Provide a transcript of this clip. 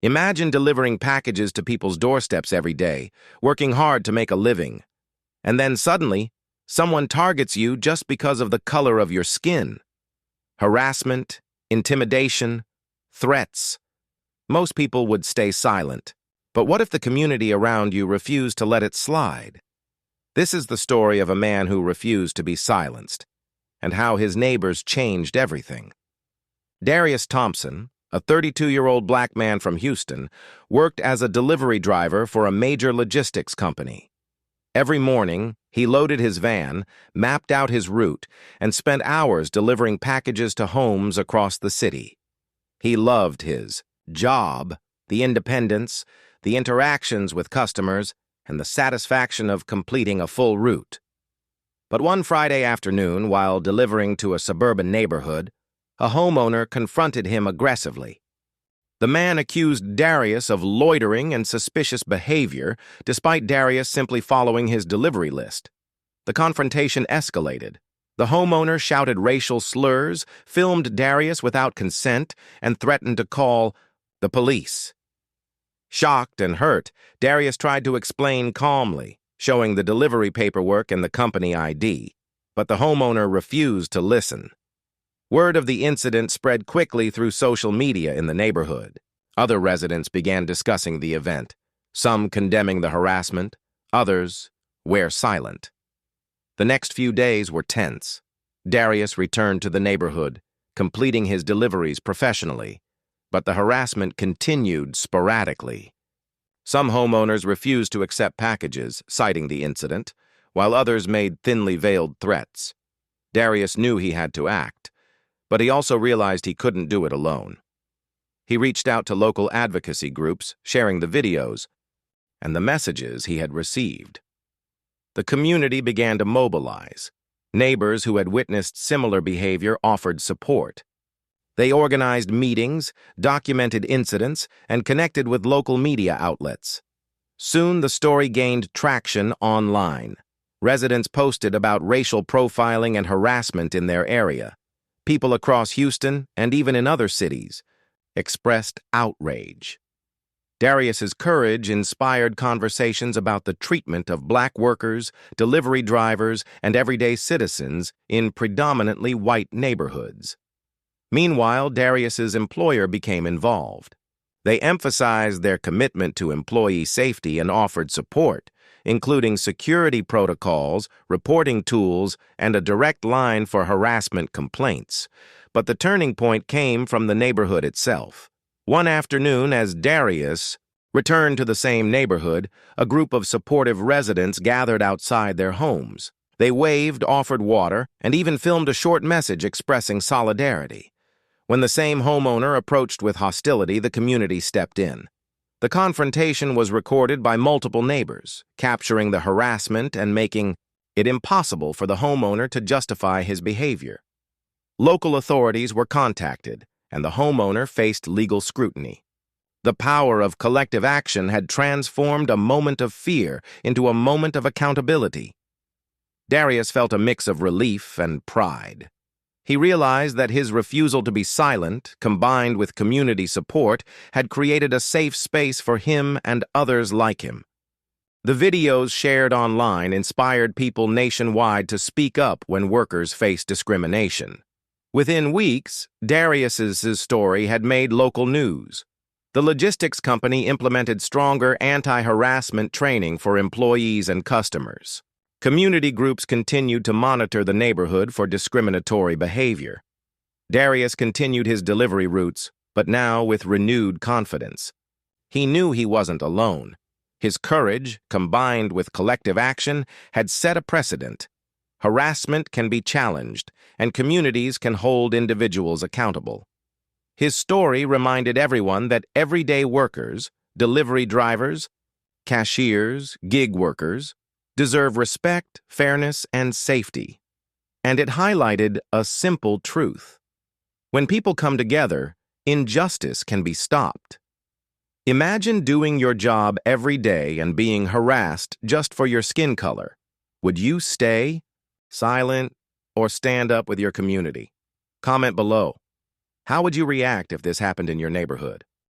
Imagine delivering packages to people's doorsteps every day, working hard to make a living. And then suddenly, someone targets you just because of the color of your skin. Harassment, intimidation, threats. Most people would stay silent. But what if the community around you refused to let it slide? This is the story of a man who refused to be silenced, and how his neighbors changed everything. Darius Thompson, a 32-year-old black man from Houston, worked as a delivery driver for a major logistics company. Every morning, he loaded his van, mapped out his route, and spent hours delivering packages to homes across the city. He loved his job, the independence, the interactions with customers, and the satisfaction of completing a full route. But one Friday afternoon, while delivering to a suburban neighborhood, a homeowner confronted him aggressively. The man accused Darius of loitering and suspicious behavior, despite Darius simply following his delivery list. The confrontation escalated. The homeowner shouted racial slurs, filmed Darius without consent, and threatened to call the police. Shocked and hurt, Darius tried to explain calmly, showing the delivery paperwork and the company ID, but the homeowner refused to listen. Word of the incident spread quickly through social media in the neighborhood. Other residents began discussing the event, some condemning the harassment, others were silent. The next few days were tense. Darius returned to the neighborhood, completing his deliveries professionally, but the harassment continued sporadically. Some homeowners refused to accept packages, citing the incident, while others made thinly veiled threats. Darius knew he had to act, but he also realized he couldn't do it alone. He reached out to local advocacy groups, sharing the videos and the messages he had received. The community began to mobilize. Neighbors who had witnessed similar behavior offered support. They organized meetings, documented incidents, and connected with local media outlets. Soon the story gained traction online. Residents posted about racial profiling and harassment in their area. People across Houston, and even in other cities, expressed outrage. Darius's courage inspired conversations about the treatment of black workers, delivery drivers, and everyday citizens in predominantly white neighborhoods. Meanwhile, Darius's employer became involved. They emphasized their commitment to employee safety and offered support, including security protocols, reporting tools, and a direct line for harassment complaints. But the turning point came from the neighborhood itself. One afternoon, as Darius returned to the same neighborhood, a group of supportive residents gathered outside their homes. They waved, offered water, and even filmed a short message expressing solidarity. When the same homeowner approached with hostility, the community stepped in. The confrontation was recorded by multiple neighbors, capturing the harassment and making it impossible for the homeowner to justify his behavior. Local authorities were contacted, and the homeowner faced legal scrutiny. The power of collective action had transformed a moment of fear into a moment of accountability. Darius felt a mix of relief and pride. He realized that his refusal to be silent, combined with community support, had created a safe space for him and others like him. The videos shared online inspired people nationwide to speak up when workers faced discrimination. Within weeks, Darius's story had made local news. The logistics company implemented stronger anti-harassment training for employees and customers. Community groups continued to monitor the neighborhood for discriminatory behavior. Darius continued his delivery routes, but now with renewed confidence. He knew he wasn't alone. His courage, combined with collective action, had set a precedent. Harassment can be challenged, and communities can hold individuals accountable. His story reminded everyone that everyday workers, delivery drivers, cashiers, gig workers, deserve respect, fairness, and safety. And it highlighted a simple truth. When people come together, injustice can be stopped. Imagine doing your job every day and being harassed just for your skin color. Would you stay silent, or stand up with your community? Comment below. How would you react if this happened in your neighborhood?